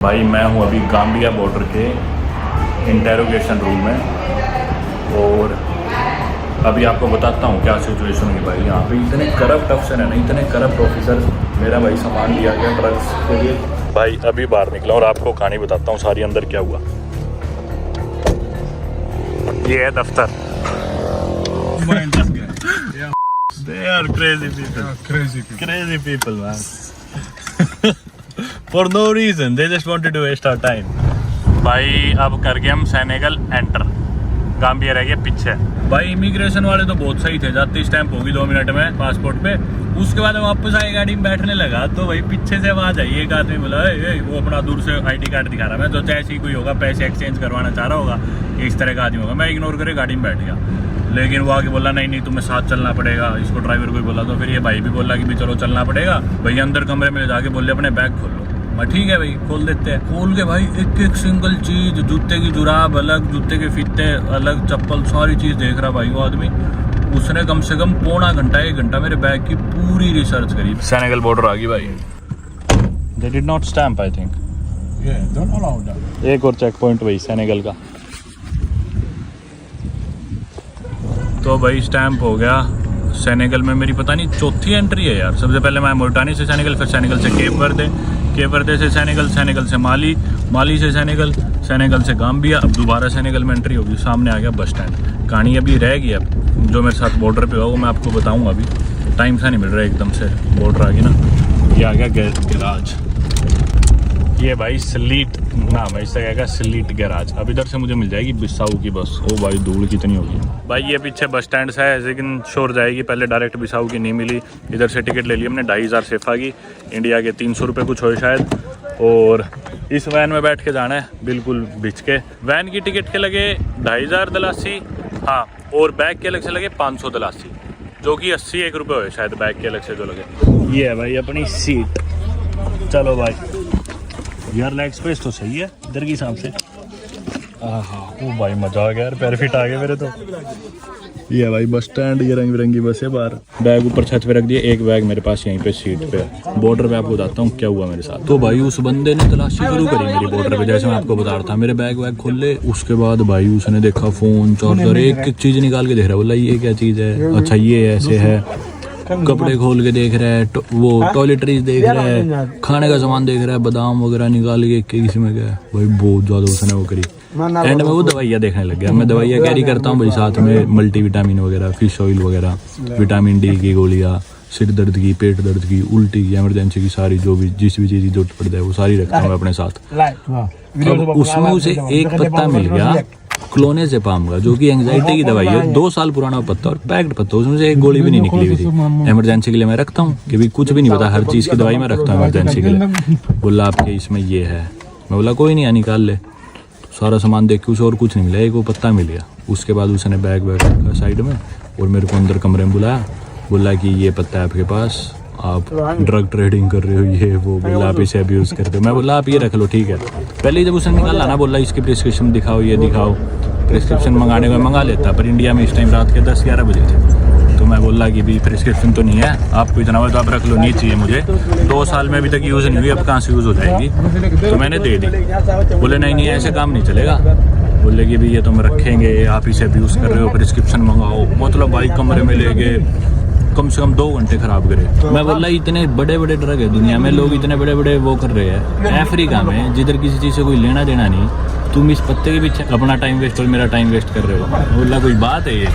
भाई मैं हूँ अभी गाम्बिया बॉर्डर के इंटेरोगेशन रूम में और अभी आपको बताता हूँ क्या सिचुएशन हुई भाई। यहाँ पे इतने करप्ट अफसर हैं ना, इतने करप्ट ऑफिसर। मेरा भाई सामान लिया गया ड्रग्स के लिए। भाई अभी बाहर निकला और आपको कहानी बताता हूँ सारी अंदर क्या हुआ। ये है दफ्तर। They are crazy people. Crazy people, man. For no reason, they just wanted to waste our time. भाई अब कर गए हम सेनेगल एंटर, गाम्बिया रह गया पीछे। भाई इमिग्रेशन वाले तो बहुत सही थे, जाते स्टैंप होगी 2 मिनट में पासपोर्ट पे। उसके बाद वापस आए गाड़ी में बैठने लगा तो भाई पीछे से आवाज आई, एक आदमी बोला वो अपना दूर से आईडी कार्ड दिखा रहा। मैं तो ऐसे ही कोई होगा, पैसे एक्सचेंज करवाना चाह रहा होगा, इस तरह का आदमी होगा। मैं इग्नोर करके गाड़ी में बैठ गया, लेकिन वो आके बोला नहीं तुम्हें साथ चलना पड़ेगा। इसको ड्राइवर को ही बोला, तो फिर ये भाई भी बोला कि भी चलो चलना पड़ेगा। भाई अंदर कमरे में जाके बोले अपने बैग खोल लो। मैं ठीक है भाई खोल देते हैं। खोल के भाई एक एक सिंगल चीज, जूते की जुराब अलग, जूते के फीते अलग, चप्पल, सारी चीज देख रहा भाई वो आदमी। उसने कम से कम पौना घंटा 1 घंटा मेरे बैग की पूरी रिसर्च करी। सेनेगल बॉर्डर आ गई भाई। They did not stamp I think. don't allow that. एक और चेक पॉइंट भाई सेनेगल का। तो भाई स्टैम्प हो गया। सेनेगल में मेरी पता नहीं चौथी एंट्री है यार। सबसे पहले मैं मोरिटानी से सेनेगल, फिर सेनेगल से केप वर्दे, केप वर्दे से सेनेगल, सेनेगल से माली, माली से सेनेगल, सेनेगल से गाम्बिया। अब दोबारा सेनेगल में एंट्री होगी। सामने आ गया बस स्टैंड। कहानी अभी रह गई अब जो मेरे साथ बॉर्डर पे हुआ वो मैं आपको बताऊंगा। अभी टाइम सा नहीं मिल रहा एकदम से, बॉर्डर आ गई ना। ये आ गया गैराज। ये भाई स्लीट नाम है इससे, क्या स्लीट गैराज। अब इधर से मुझे मिल जाएगी बिसाऊ की बस। ओ भाई धूल कितनी होगी भाई। ये पीछे बस स्टैंड है, लेकिन शोर जाएगी। पहले डायरेक्ट बिसाऊ की नहीं मिली, इधर से टिकट ले ली हमने 2500 सेफा की, इंडिया के 300 रुपये कुछ हो शायद। और इस वैन में बैठ के जाना है बिल्कुल बिच के। वैन की टिकट के लगे 2500 दलासी, हाँ, और बैग के अलग से लगे 500 दलासी, जो कि 81 रुपये हुए शायद बैग के अलग से जो लगे। ये है भाई अपनी सीट। चलो भाई यार लेग स्पेस तो सही है इधर के हिसाब से। ओ भाई मजा आ गया यार, पैर फिट आ गए मेरे तो। ये भाई बस स्टैंड, ये रंग बिरंगी बस है बाहर। बैग ऊपर छत पे रख दिए, एक बैग मेरे पास यहीं पे सीट पे। बॉर्डर पे आपको बताता हूँ क्या हुआ मेरे साथ। तो भाई उस बंदे ने तलाशी शुरू करी मेरी बॉर्डर पे, जैसे मैं आपको बता रहा था। मेरे बैग वैग खोले, उसके बाद भाई उसने देखा फोन, चार्जर, एक एक चीज निकाल के देख रहा है। बोला ये क्या चीज है, अच्छा ये ऐसे है। कपड़े खोल के देख रहा है, वो टॉयलेटरीज देख रहा है, खाने का सामान देख रहा है, बादाम वगैरह निकाल के किसी में गया भाई। बहुत ज्यादा उसने वो करी। एंड में वो दवाइयाँ देखने लग गया। मैं दवाइयाँ कैरी करता हूँ भाई साथ में, मल्टीविटामिन वगैरह, फिश ऑयल वगैरह, विटामिन डी की गोलियाँ, सिर दर्द की, पेट दर्द की, उल्टी की, एमरजेंसी की, सारी जो भी जिस भी चीज़ की जरूरत पड़ता है वो सारी रखता हूँ अपने साथ। अब उसमें उसे एक पत्ता मिल गया क्लोनेजेपाम का, जो कि एंजाइटी की दवाई है। 2 साल पुराना पत्ता और पैक्ड पत्ता, उसमें से एक गोली भी नहीं निकली हुई थी। इमरजेंसी के लिए मैं रखता हूँ कि भी कुछ भी नहीं पता, हर चीज़ की दवाई मैं रखता हूँ इमरजेंसी के लिए। बोला आपके इसमें ये है। मैं बोला कोई नहीं, निकाल ले। सारा सामान देख के उसे और कुछ नहीं मिला, एक वो पत्ता मिल गया। उसके बाद उसने बैग वैग रखा साइड में और मेरे को अंदर कमरे में बुलाया। बोला कि ये पत्ता है आपके पास, आप ड्रग ट्रेडिंग कर रहे हो, ये वो। बोला आप इसे अब्यूज़ करते हो। मैं बोला आप ये रख लो ठीक है। पहले जब उसने निकाला ना, बोला इसकी प्रिस्क्रिप्शन दिखाओ, ये दिखाओ। प्रिस्क्रिप्शन मंगाने को मंगा लेता, पर इंडिया में इस टाइम रात के 10-11 बजे थे। तो मैं बोला कि भी प्रिस्क्रिप्शन तो नहीं है, आपको इतना हो तो आप रख लो, नहीं चाहिए मुझे। 2 साल में अभी तक यूज़ नहीं हुई, अब कहाँ से यूज़ हो जाएगी। तो मैंने दे दी। बोले नहीं ऐसे काम नहीं चलेगा। बोले कि भी ये तुम रखेंगे, आप इसे अब्यूज़ कर रहे हो, प्रिस्क्रिप्शन मंगाओ। मतलब भाई कमरे में ले गए, कम से कम 2 घंटे खराब करे। मैं बोला इतने बड़े बड़े ड्रग है दुनिया में, लोग इतने बड़े बड़े वो कर रहे हैं अफ्रीका में, जिधर किसी चीज़ से कोई लेना देना नहीं। तुम इस पत्ते के पीछे अपना टाइम वेस्ट और मेरा टाइम वेस्ट कर रहे हो। बोला कोई बात है, ये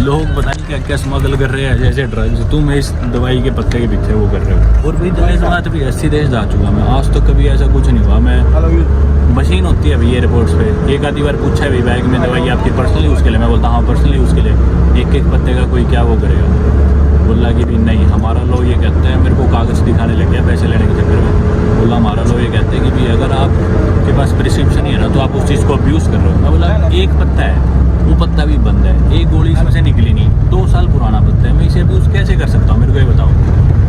लोग पता नहीं क्या क्या स्मगल कर रहे हैं जैसे ड्रग्स, तुम इस दवाई के पत्ते के पीछे वो कर रहे हो। और भाई दवाई से बात भी 80 देश जा चुका मैं, आज तक कभी ऐसा कुछ नहीं हुआ। मैं मशीन होती है अभी एयरपोर्ट्स पे, एक आधी बार पूछा है भाई बैग में दवाई आपकी पर्सनल यूज़ के लिए। मैं बोलता हाँ पर्सनल यूज़ के लिए। एक पत्ते का कोई क्या वो करेगा। बोला कि भी नहीं, हमारा लॉ ये कहते हैं, मेरे को कागज़ दिखाने लग गया पैसे लेने के चक्कर में। बोला हमारा लॉ ये कहते हैं कि भी अगर आपके पास प्रिस्क्रिप्शन ही है ना तो आप उस चीज़ को अब्यूज़ कर रहे हो। मैं बोला एक पत्ता है, वो पत्ता भी बंद है, एक गोली इसमें से निकली नहीं, 2 साल पुराना पत्ता है, मैं इसे अब्यूज़ कैसे कर सकता हूँ, मेरे को ये बताओ।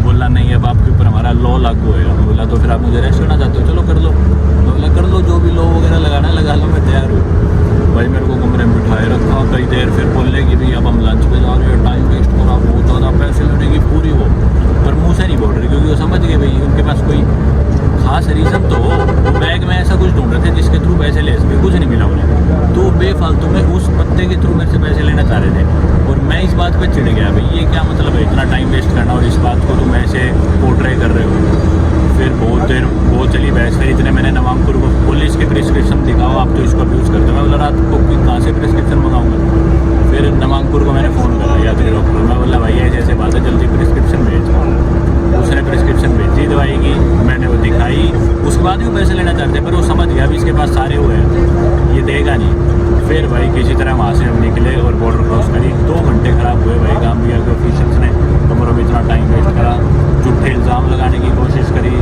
बोला नहीं अब आपके ऊपर हमारा लॉ लागू होएगा। मैं बोला तो फिर आप मुझे अरेस्ट करना चाहते हो, चलो कर लो। मैं बोला कर लो, जो भी लॉ वगैरह लगाना है लगा लो, मैं तैयार हूँ। भाई मेरे को कमरे में बिठाए रखा कई देर, फिर बोलने की भी अब हम लंच पे जा रहे हैं, टाइम वेस्ट करा, बहुत ज़्यादा पैसे लेने की पूरी वो। पर मुँह से नहीं बोल रही क्योंकि वो समझ गए भाई उनके पास कोई खास रीज़न तो बैग में ऐसा बेफालतू में उस बंदे के थ्रू मेरे से पैसे लेना चाह रहे थे और मैं इस बात पे चिढ़ गया भाई ये क्या मतलब है इतना टाइम वेस्ट करना और इस बात को तुम ऐसे पोर्ट्रे कर रहे हो। फिर बहुत चली बहस। फिर इतने मैंने नवामपुर को पुलिस के प्रिस्क्रिप्शन दिखाओ आप तो इसको अब्यूज़ करते हो। मैं बोला रात को कहाँ से प्रिस्क्रिप्शन मंगाऊंगा। फिर नवामपुर को मैंने फ़ोन करा यात्री डॉक्टर को। मैं बोला भाई ऐसे ऐसे बात है जल्दी प्रिस्क्रिप्शन भेज। उसने प्रिस्क्रिप्शन भेजी दवाई की, मैंने वो दिखाई। उसके बाद भी वो पैसे लेना चाहते पर वो समझ गया अभी इसके पास सारे हुए हैं ये देगा नहीं। फिर भाई किसी तरह वहाँ से हम निकले और बॉर्डर क्रॉस करी। 2 घंटे ख़राब हुए भाई। गाम्बिया के ऑफिशियल्स ने हमारा भी इतना टाइम वेस्ट करा, झूठे इल्ज़ाम लगाने की कोशिश करी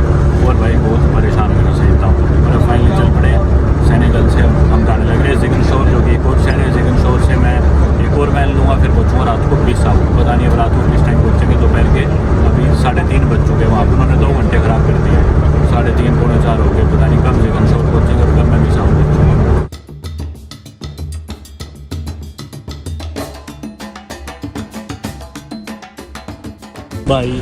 और भाई बहुत परेशान करना सहता हूँ। और फाइनली चल पड़े सेनेगल से हम जाने लग रहे ज़िगनशोर जो कि एक और शहर है। ज़िगनशोर से मैं एक और मैल लूँगा फिर पहुँचूँगा रात को बिसाऊ। पता नहीं अब रात को किस टाइम पहुँचेंगे। दोपहर के अभी 3:30 बज चुके हैं वहाँ पर। उन्होंने 2 घंटे ख़राब कर दिए। 3:30 पौने 4 हो गए। पता नहीं कब ज़िगनशोर पहुँचेंगे और कब मैं बिसाऊ पहुँचूँगा। भाई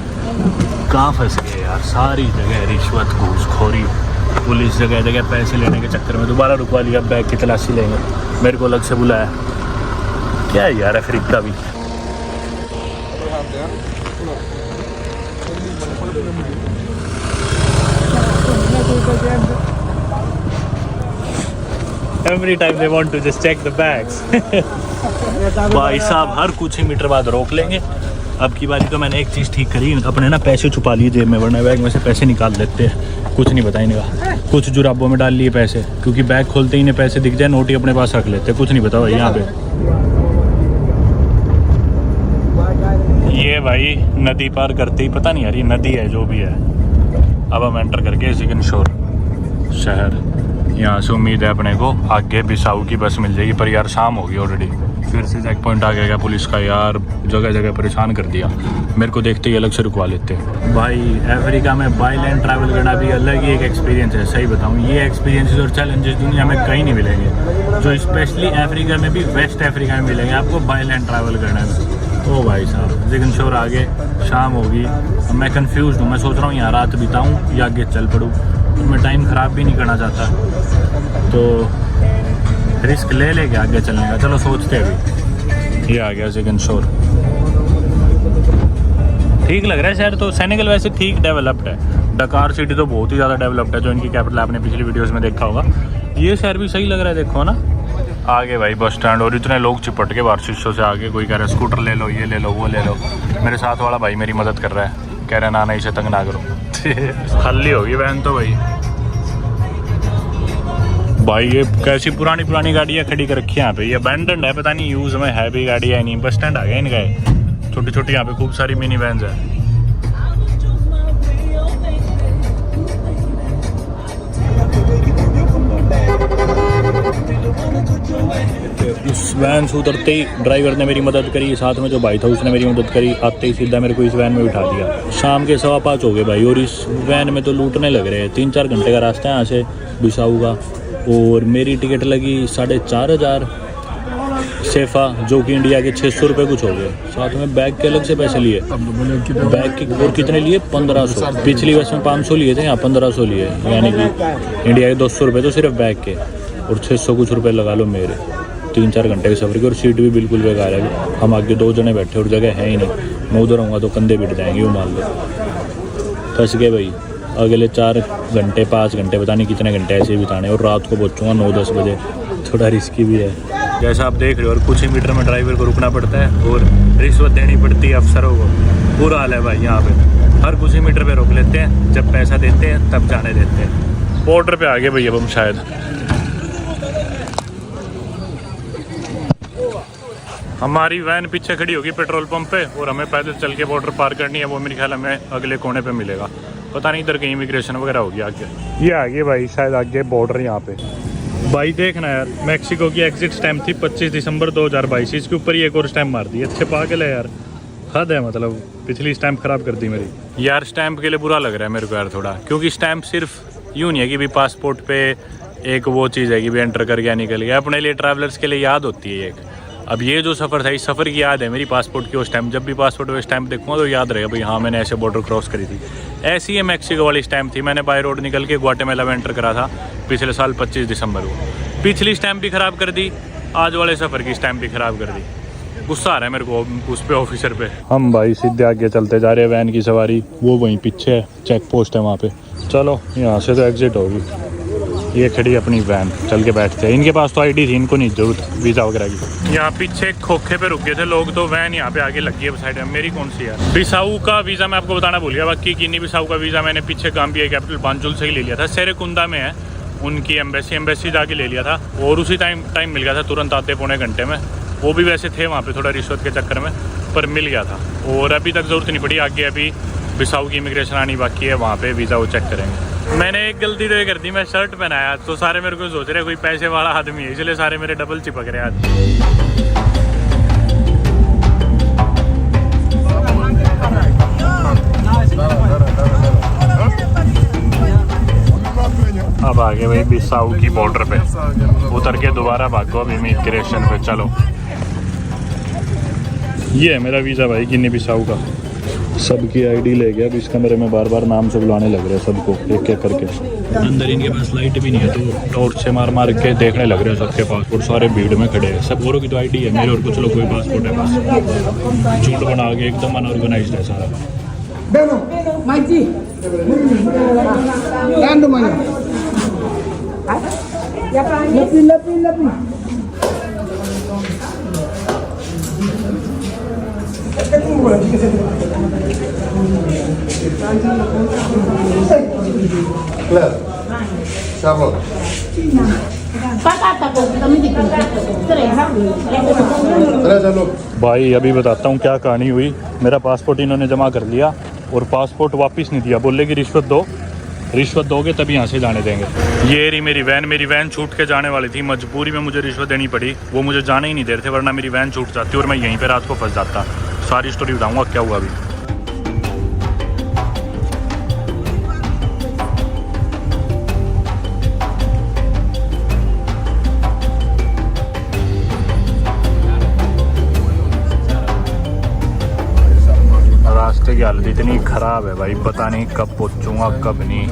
कहाँ फंस गए यार। सारी जगह रिश्वत घूसखोरी, पुलिस जगह जगह पैसे लेने के चक्कर में दोबारा रुकवा लिया। बैग की तलाशी लेंगे, मेरे को अलग से बुलाया। क्या है यार अफ्रीका भी। Every time they want to just check the bags. भाई साहब हर कुछ ही मीटर बाद रोक लेंगे। अब की बारी तो मैंने एक चीज़ ठीक करी, अपने ना पैसे छुपा लिए जेब में, वरना बैग में से पैसे निकाल देते हैं। कुछ नहीं बताया इनका। कुछ जुराबों में डाल लिए पैसे, क्योंकि बैग खोलते ही इन्हें पैसे दिख जाए नोट ही अपने पास रख लेते। कुछ नहीं बताओ यहाँ पे। ये भाई नदी पार करते ही पता नहीं यार ये नदी है जो भी है। अब हम एंटर करके ज़िगनशोर शहर। यहाँ से उम्मीद है अपने को आगे बिसाऊ की बस मिल जाएगी, पर यार शाम होगी ऑलरेडी। फिर से चेक पॉइंट आ गया पुलिस का यार, जगह जगह परेशान कर दिया। मेरे को देखते ही अलग से रुकवा लेते हैं। भाई अफ्रीका में बाई लैंड ट्रैवल करना भी अलग ही एक एक्सपीरियंस है। सही बताऊँ ये एक्सपीरियंसेस और चैलेंजेस दुनिया में कहीं नहीं मिलेंगे, जो स्पेशली अफ्रीका में भी वेस्ट अफ्रीका में मिलेंगे आपको बाई लैंड ट्रैवल करने में। ओ भाई साहब ज़िगनशोर आगे, शाम होगी। अब मैं कंफ्यूज हूँ। मैं सोच रहा हूँ यहाँ रात बिताऊँ या आगे चल पड़ूँ। मैं टाइम ख़राब भी नहीं करना चाहता, तो रिस्क ले लेके आगे चलने का। चलो सोचते हैं अभी। ये आ गया ज़िगनशोर। ठीक लग रहा है शहर तो। सेनेगल वैसे ठीक डेवलप्ड है। डकार सिटी तो बहुत ही ज़्यादा डेवलप्ड है, जो इनकी कैपिटल आपने पिछली वीडियोस में देखा होगा। ये शहर भी सही लग रहा है, देखो ना। आगे भाई बस स्टैंड और इतने लोग चिपट के बाहर शीशों से आगे। कोई कह रहा है स्कूटर ले लो, ये ले लो, वो ले लो। मेरे साथ वाला भाई मेरी मदद कर रहा है, कह रहा है ना इसे तंग ना करो। खाली होगी वैन तो भाई ये कैसी पुरानी गाड़ियाँ खड़ी कर रखी है यहाँ पे। ये अबैंडन्ड है, पता नहीं यूज़ में है भी गाड़ी है नहीं। बस स्टैंड आ गया इनका। छोटी छोटी यहाँ पे खूब सारी मिनी वैन्स है। इस वैन से उतरते ही ड्राइवर ने मेरी मदद करी, साथ में जो भाई था उसने मेरी मदद करी। आते ही सीधा मेरे को इस वैन में बिठा दिया। शाम के 5:15 हो गए भाई और इस वैन में तो लूटने लग रहे हैं। 3-4 घंटे का रास्ता है यहाँ से बिसाऊ का। और मेरी टिकट लगी 4,500 सेफा, जो कि इंडिया के 600 रुपये कुछ हो गए। साथ में बैग के अलग से पैसे लिए। बैग के और कितने लिए? 1500। पिछली बस में 500 लिए थे, यहाँ 1500 लिए, यानी कि इंडिया के 200 रुपये तो सिर्फ बैग के, और 600 कुछ रुपये लगा लो मेरे। 3-4 घंटे के सफ़र की, और सीट भी बिल्कुल बेकार है। हम आगे 2 जने बैठे और जगह है ही नहीं। मैं उधर रहूँगा तो कंधे बिट जाएंगे, वो मान लो। फंस गए भाई। अगले 4 घंटे 5 घंटे पता नहीं कितने घंटे ऐसे ही बिताने, और रात को पहुँचूँगा 9-10 बजे। थोड़ा रिस्की भी है जैसा आप देख रहे हो। और कुछ ही मीटर में ड्राइवर को रुकना पड़ता है और रिश्वत देनी पड़ती है अफसरों को। बुरा हाल है भाई यहाँ पे। हर कुछ ही मीटर पे रोक लेते हैं, जब पैसा देते हैं तब जाने देते हैं। बॉर्डर पे आ गए भैया हम शायद। हमारी वैन पीछे खड़ी होगी पेट्रोल पंप पे, और हमें पैदल चल के बॉर्डर पार करनी है। वो मेरे ख्याल हमें अगले कोने पे मिलेगा। पता नहीं इधर कहीं इमिग्रेशन वगैरह होगी आगे। ये आगे भाई शायद आगे बॉर्डर यहाँ पे। भाई देखना यार, मैक्सिको की एग्जिट स्टैम्प थी 25 दिसंबर 2022। इसके ऊपर ही एक और स्टैम्प मार दी। अच्छे पागल है यार, हद है। मतलब पिछली स्टैम्प खराब कर दी मेरी। यार स्टैम्प के लिए बुरा लग रहा है मेरे को यार थोड़ा, क्योंकि स्टैम्प सिर्फ यूँ नहीं है कि भी पासपोर्ट पे एक वो चीज़ है कि भी एंटर कर गया निकल गया। अपने लिए ट्रैवलर्स के लिए याद होती है एक। अब ये जो सफ़र था, इस सफ़र की याद है मेरी पासपोर्ट की वो स्टैम्प। जब भी पासपोर्ट पे स्टैम्प देखूँगा तो याद रहेगा भाई हाँ मैंने ऐसे बॉर्डर क्रॉस करी थी। ऐसी ये मैक्सिको वाली स्टैम्प थी। मैंने बाय रोड निकल के ग्वाटेमाला में एंटर करा था पिछले साल 25 दिसंबर को। पिछली स्टैम्प भी ख़राब कर दी, आज वाले सफ़र की स्टैम्प भी ख़राब कर दी। गुस्सा आ रहा है मेरे को उस पे, ऑफिसर पे। हम भाई सीधे आगे चलते जा रहे हैं, वैन की सवारी वो वहीं पीछे है, चेक पोस्ट है वहाँ पे। चलो यहाँ से तो एग्जिट होगी, ये खड़ी अपनी वैन, चल के बैठते हैं। इनके पास तो आईडी थी, इनको नहीं जरूरत वीज़ा वगैरह की। यहाँ पीछे खोखे पे रुक गए थे लोग, तो वैन यहाँ पे आगे लगी है साइड में। मेरी कौन सी है बिसाऊ का वीज़ा, मैं आपको बताना भूल गया। बाकी गिनी बिसाऊ का वीज़ा मैंने पीछे गाम्बिया कैपिटल बांजुल से ही ले लिया था। सेरेकुंदा में है उनकी एम्बेसी जाके ले लिया था, और उसी टाइम मिल गया था, तुरंत आते पौने घंटे में। वो भी वैसे थे वहाँ पे थोड़ा रिश्वत के चक्कर में, पर मिल गया था। और अभी तक ज़रूरत नहीं पड़ी, आगे अभी बिसाऊ की इमिग्रेशन आनी बाकी है, वहाँ पे वीज़ा वो चेक करेंगे। मैंने एक गलती तो ये कर दी, मैं शर्ट पहनाया तो सारे मेरे को सोच रहे कोई पैसे वाला आदमी है, इसलिए सारे मेरे डबल चिपक रहे आज। अब आगे भाई बिसाऊ की बॉर्डर पे उतर के दोबारा भागो अब इमिग्रेशन पे। चलो ये है मेरा वीज़ा भाई गिनी बिसाऊ का। सबकी आईडी ले गया, अब इस कमरे में बार बार नाम से बुलाने लग रहे हैं सबको एक एक करके। अंदर इनके पास लाइट भी नहीं है, तो टॉर्च से मार के देखने लग रहे हैं सबके पासपोर्ट। सारे भीड़ में खड़े हैं, सब औरों की तो आईडी है, मेरे और कुछ लोग कोई पासपोर्ट है बस। झूठ बना के एकदम अनऑर्गेनाइज्ड है सारा। भाई अभी बताता हूँ क्या कहानी हुई। मेरा पासपोर्ट इन्होंने जमा कर लिया और पासपोर्ट वापस नहीं दिया, बोले कि रिश्वत दोगे तभी यहाँ से जाने देंगे। ये रही मेरी वैन छूट के जाने वाली थी, मजबूरी में मुझे रिश्वत देनी पड़ी। वो मुझे जाने ही नहीं दे रहे थे, वरना मेरी वैन छूट जाती और मैं यहीं पे रात को फंस जाता। सारी स्टोरी बताऊंगा क्या हुआ अभी। रास्ते की हालत इतनी ख़राब है भाई, पता नहीं कब पहुँचूँगा कब नहीं।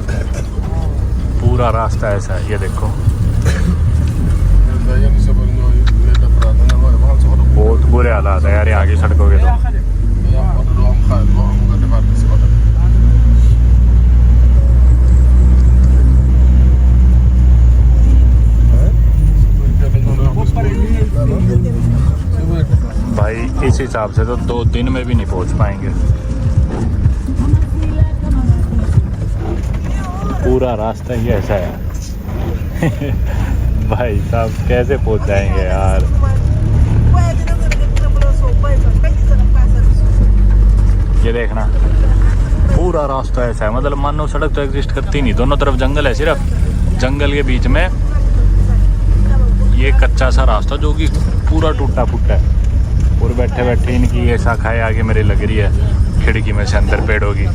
पूरा रास्ता ऐसा है, ये देखो बहुत बुरे हालात है यार यहाँ की सड़कों के। तो भाई इस हिसाब से तो 2 दिन में भी नहीं पहुंच पाएंगे। पूरा रास्ता ही ऐसा है भाई साहब कैसे पहुंच जाएंगे यार। ये देखना पूरा रास्ता ऐसा है, मतलब मानो सड़क तो एग्जिस्ट करती नहीं, दोनों तरफ जंगल है, सिर्फ जंगल के बीच में ये कच्चा सा रास्ता जो कि पूरा टूटा फूटा है। और बैठे बैठे इनकी ये शाखाएं आगे मेरे लग रही है खिड़की में से अंदर पेड़ों की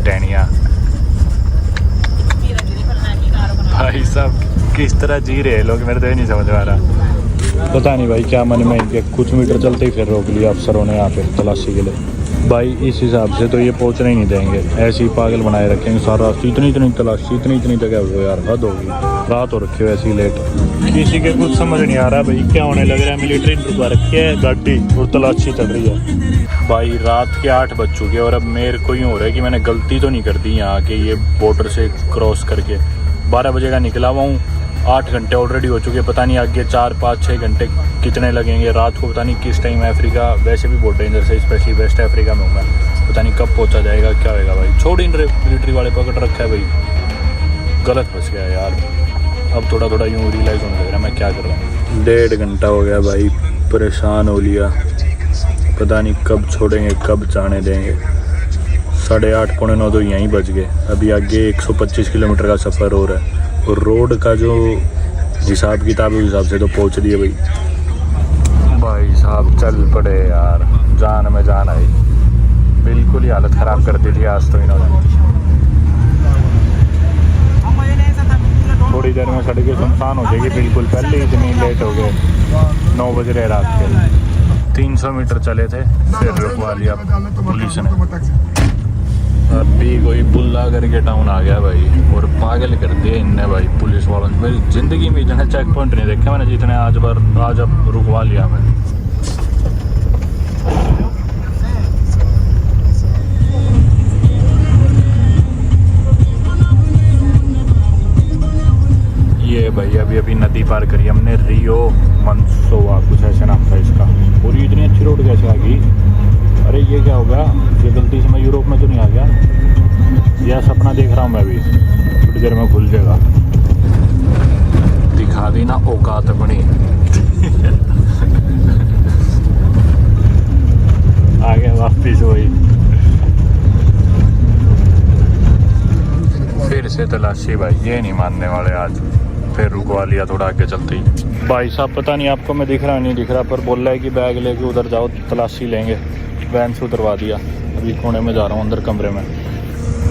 टहनियाँ। भाई साहब किस तरह जी रहे हैं लोग, मेरे तो ये नहीं समझ आ रहा। पता नहीं भाई क्या मन में इनके, कुछ मीटर चलते ही फिर रोक लिया अफसरों ने यहाँ पे तलाशी के लिए। भाई इस हिसाब से तो ये पहुँचने ही नहीं देंगे, ऐसे ही पागल बनाए रखेंगे सारा रास्ता। इतनी तलाशी, इतनी जगह हो यार, हद होगी। रात हो रखी हो ऐसी लेट, किसी के कुछ समझ नहीं आ रहा भाई क्या होने लग रहा है। मिलिट्री रुकवा रखी है गाड़ी और तलाशी चल रही है। भाई रात के 8 बज चुके और अब मेरे को यूँ हो रहा है कि मैंने गलती तो नहीं कर दी यहाँ के ये बॉर्डर से क्रॉस करके। 12 बजे का निकला हुआ हूँ, 8 घंटे ऑलरेडी हो चुके, पता नहीं आगे 4, 5, 6 घंटे कितने लगेंगे। रात को पता नहीं किस टाइम अफ्रीका, वैसे भी बहुत डेंजर है, स्पेशली वेस्ट अफ्रीका में हूँ मैं, पता नहीं कब पहुँचा जाएगा क्या होगा भाई। छोड़ इन मिलिट्री वाले पकड़ रखा है भाई, गलत फंस गया यार। अब थोड़ा यूँ रियलाइज़ होने लग रहा है मैं क्या कर रहा हूँ। 1.5 घंटा हो गया भाई, परेशान हो लिया, पता नहीं कब छोड़ेंगे कब जाने देंगे। 8:30 पौने 9 तो यहीं बज गए। अभी आगे 125 किलोमीटर का सफ़र हो रहा है और रोड का जो हिसाब किताब उस हिसाब से तो पहुँच रही है भाई साहब चल पड़े यार, जान में जान आई। बिल्कुल ही हालत ख़राब कर दी थी आज तो इन्होंने। थोड़ी देर में सड़कें सुनसान हो जाएगी बिल्कुल, पहले इतनी लेट हो गए, 9 बज रहे रात के। 300 मीटर चले थे फिर रुकवा लिया पुलिस ने। अभी कोई बुल्ला करके टाउन आ गया भाई, और पागल कर दिया इनने भाई पुलिस वालों ने। मेरी ज़िंदगी में इतने चेक पॉइंट नहीं देखे मैंने जितने आज अब रुकवा लिया मैंने। ये भाई अभी नदी पार करी हमने, रियो मंसोवा कुछ ऐसे नाम था इसका। और ये इतनी अच्छी रोड कैसे आ गई? अरे ये क्या हो गया? ये गलती से मैं यूरोप में तो नहीं आ गया? यह सपना देख रहा हूँ मैं, अभी थोड़ी देर में खुल जाएगा। दिखा दी ना औकात अपनी। आ गया वापिस वही, फिर से तलाशी भाई, ये नहीं मानने वाले आज। फिर रुकवा लिया थोड़ा आगे चलते ही। भाई साहब पता नहीं आपको मैं दिख रहा नहीं दिख रहा, पर बोल रहा है कि बैग लेके उधर जाओ तलाशी लेंगे। वैन से उतरवा दिया, अभी कोने में जा रहा हूँ अंदर कमरे में।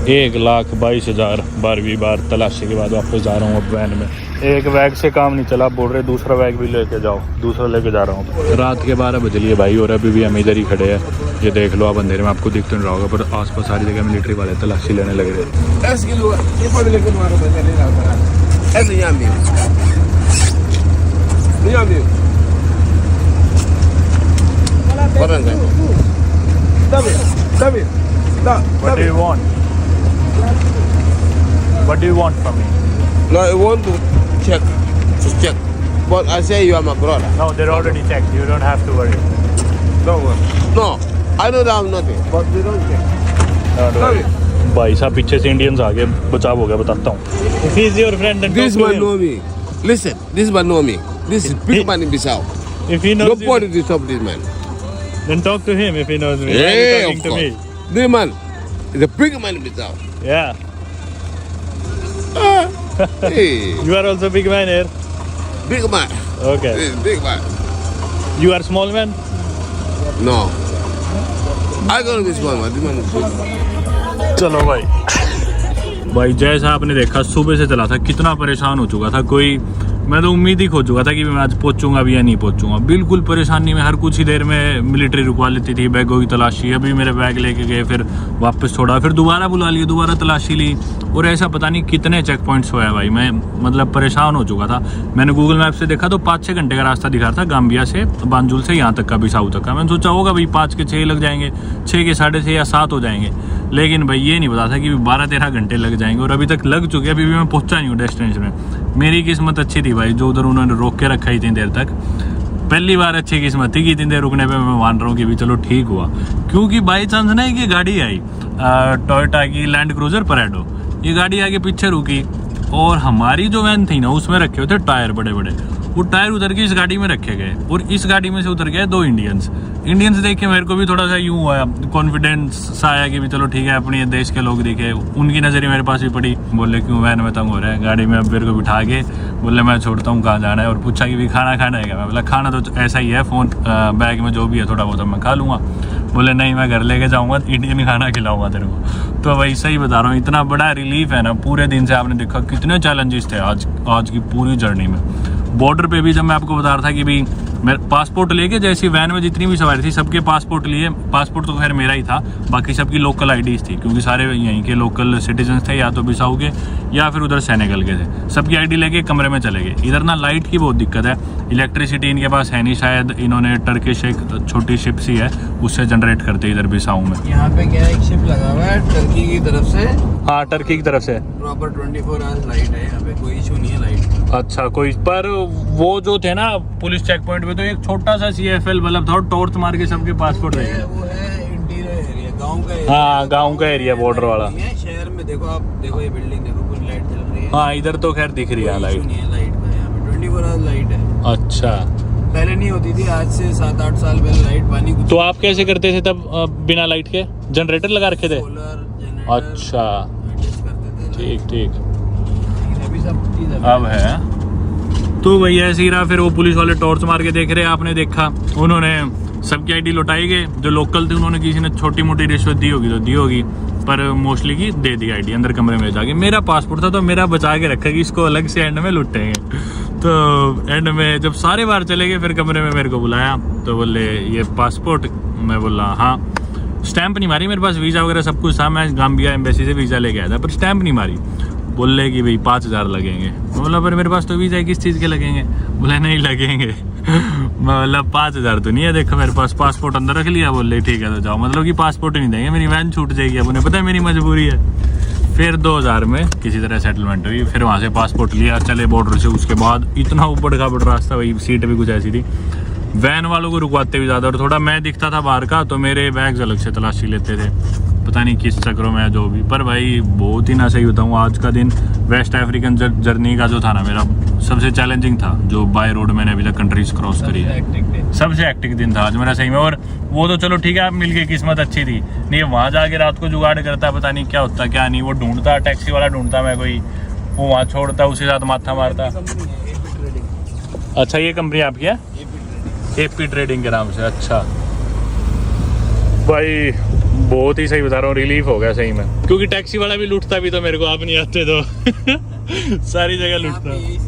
1,22,000 12वीं बार तलाशी के बाद वापस जा रहा हूँ अब वैन में। एक बैग से काम नहीं चला, बोल रहे दूसरा बैग भी लेके जाओ, दूसरा लेके जा रहा हूँ। रात के 12 बज लिए भाई, और अभी भी हम इधर ही खड़े हैं। ये देख लो आप अंधेरे में, आपको दिख तो नहीं रहा होगा, पर आसपास सारी जगह मिलिट्री वाले तलाशी लेने लगे थे। What do you want? What do you want from me? No, I want to check. But I say you are my brother. No, they're already checked. You don't have to worry. Don't worry. No, I know that I'm nothing, but they don't check. Don't worry. भाई साहब पीछे से Indians आ गए, बचाव हो गया बताता हूँ। If he's your friend, then This talk to man him. know me. Listen, this man know me. This is big man in Bissau. If he knows Nobody you, disturb this man. then talk to him if he knows me. Why are you Yeah, talking of to me? course. This man is a big man in Bissau. Yeah. Hey, You are also big man here. big man. Okay. This is big man. You are small man? No. I gonna be small man. This man is big man. चलो भाई जैसा आपने देखा सुबह से चला था, कितना परेशान हो चुका था। मैं तो उम्मीद ही खो चुका था कि मैं आज पहुंचूंगा भी या नहीं पहुंचूंगा। बिल्कुल परेशानी में, हर कुछ ही देर में मिलिट्री रुकवा लेती थी, बैगों की तलाशी। अभी मेरे बैग लेके गए, फिर वापस छोड़ा, फिर दोबारा बुला लिए, दोबारा तलाशी ली, और ऐसा पता नहीं कितने चेक पॉइंट्स हुआ है भाई। मैं मतलब परेशान हो चुका था। मैंने गूगल मैप से देखा तो 5-6 घंटे का रास्ता दिखा रहा था, गाम्बिया से बांजुल से यहाँ तक का, बिसाऊ तक का। मैंने सोचा होगा भाई 5 के 6 लग जाएंगे, 6 के 6.5 या 7 हो जाएंगे, लेकिन भाई ये नहीं पता था कि 12-13 घंटे लग जाएंगे, और अभी तक लग चुके। अभी भी मैं पहुंचा नहीं हूँ डेस्टिनेशन में। मेरी किस्मत अच्छी थी भाई, जो उधर उन्होंने रोक के रखा इतनी देर तक। पहली बार अच्छी किस्मत थी कि इतनी देर रुकने पे मैं मान रहा हूँ कि भी चलो ठीक हुआ, क्योंकि बाई चांस ना कि गाड़ी आई टोयोटा की लैंड क्रूजर परेडो, ये गाड़ी आगे पीछे रुकी, और हमारी जो वैन थी ना उसमें रखे हुए थे टायर बड़े बड़े। वो टायर उतर के इस गाड़ी में रखे गए, और इस गाड़ी में से उतर गए 2 इंडियंस देख के मेरे को भी थोड़ा सा यूँ हुआ, कॉन्फिडेंस सा आया कि भी चलो ठीक है, अपने देश के लोग दिखे। उनकी नज़रें मेरे पास भी पड़ी, बोले क्यों वैन में तंग हो रहा है, गाड़ी में अब मेरे को बिठा के बोले मैं छोड़ता हूँ, कहाँ जाना है, और पूछा कि भी खाना खाना है क्या। मैं बोला खाना तो ऐसा ही है, फ़ोन बैग में जो भी है थोड़ा बहुत मैं खा लूँगा। बोले नहीं मैं घर लेके जाऊँगा, इंडियन खाना खिलाऊँगा तेरे को। तो वही सही बता रहा हूँ, इतना बड़ा रिलीफ है ना। पूरे दिन से आपने देखा कितने चैलेंजेस थे आज की पूरी जर्नी में। बॉर्डर पे भी जब मैं आपको बता रहा था कि भी मैं पासपोर्ट लेके, जैसी वैन में जितनी भी सवारी थी सबके पासपोर्ट लिए। पासपोर्ट तो खैर मेरा ही था, बाकी सबकी लोकल आईडीज़ थी, क्योंकि सारे यहीं के लोकल सिटीजन थे, या तो बिसाऊ के या फिर उधर सेनेगल के थे। सबकी आईडी लेके कमरे में चले गए। इधर ना लाइट की बहुत दिक्कत है, इलेक्ट्रिसिटी इनके पास है नहीं, शायद इन्होंने टर्किश एक छोटी शिप सी है उससे जनरेट करते इधर बिसाऊ में। यहाँ पे क्या एक शिप लगा हुआ है टर्की की तरफ से। हाँ टर्की की तरफ से प्रॉपर 24 आवर्स लाइट है यहाँ पे, कोई इशू नहीं है लाइट। अच्छा कोई, पर वो जो थे ना पुलिस चेक पॉइंट पे, तो एक छोटा सा CFL बल्ब था, और टॉर्च मार के सबके पासपोर्ट रह गए। वो है इंटीरियर एरिया, गांव का एरिया। हाँ गांव का एरिया, बॉर्डर वाला। शहर में देखो आप, देखो ये बिल्डिंग देखो, पूरी लाइट चल रही है। हाँ इधर तो खैर दिख रही है कोई लाइट। issue नहीं है लाइट का, यहाँ पे 24 आवर्स लाइट है। अच्छा पहले नहीं होती थी, आज से 7-8 साल पहले लाइट पानी कुछ। तो आप कैसे करते थे तब बिना लाइट के? जनरेटर लगा रखे थे? सोलर जनरेटर अच्छा एडजस्ट करते थे। ठीक ठीक, अभी सब चीज़ अब है। तो भैया ऐसे ही रहा, फिर वो पुलिस वाले टॉर्च मार के देख रहे, आपने देखा, उन्होंने सबकी आईडी लौटाई गए। जो लोकल थे उन्होंने किसी ने छोटी मोटी रिश्वत दी होगी तो दी होगी, पर मोस्टली की दे दी आईडी अंदर कमरे में जाके। मेरा पासपोर्ट था तो मेरा बचा के रखा कि इसको अलग से एंड में लुटेंगे। तो एंड में जब सारे बार चले गए, फिर कमरे में मेरे को बुलाया, तो बोले ये पासपोर्ट, मैं बोला हाँ। स्टैंप नहीं मारी, मेरे पास वीज़ा वगैरह सब कुछ था, मैं गाम्बिया एम्बेसी से वीज़ा लेके आया था, पर स्टैंप नहीं मारी। बोले कि भाई 5,000 लगेंगे। बोला पर मेरे पास तो वीज़ा है, किस चीज़ के लगेंगे? बोले नहीं लगेंगे। मैं बोला 5,000 तो नहीं है, देखो मेरे पास पासपोर्ट अंदर रख लिया। बोले ठीक है तो जाओ, मतलब कि पासपोर्ट ही नहीं देंगे, मेरी वैन छूट जाएगी। अब उन्हें पता है मेरी मजबूरी है। फिर 2000 में किसी तरह सेटलमेंट हुई, फिर वहाँ से पासपोर्ट लिया, चले बॉर्डर से। उसके बाद इतना ऊबड़ खाबड़ रास्ता, वही सीट भी कुछ ऐसी थी, वैन वालों को रुकवाते भी ज़्यादा, और थोड़ा मैं दिखता था बाहर का, तो मेरे बैग्स अलग से तलाशी लेते थे, पता नहीं किस चक्रों में जो भी। पर भाई बहुत ही ना सही बताऊँ, आज का दिन वेस्ट अफ्रीकन जर्नी का जो था ना, मेरा सबसे चैलेंजिंग था, जो बाय रोड मैंने अभी तक कंट्रीज क्रॉस करी है। सबसे हेक्टिक दिन था आज मेरा सही में। और वो तो चलो ठीक है, आप मिल के किस्मत अच्छी थी, नहीं वहाँ जाके रात को जुगाड़ करता, पता नहीं क्या होता क्या नहीं। वो ढूंढता, टैक्सी वाला ढूंढता मैं कोई, वो वहाँ छोड़ता, उसके साथ माथा मारता। अच्छा ये कंपनी आपकी है? एपी ट्रेडिंग के नाम से। अच्छा भाई बहुत ही सही बता रहा हूँ, रिलीफ हो गया सही में, क्योंकि टैक्सी वाला भी लूटता भी तो मेरे को, आप नहीं आते तो सारी जगह लूटता।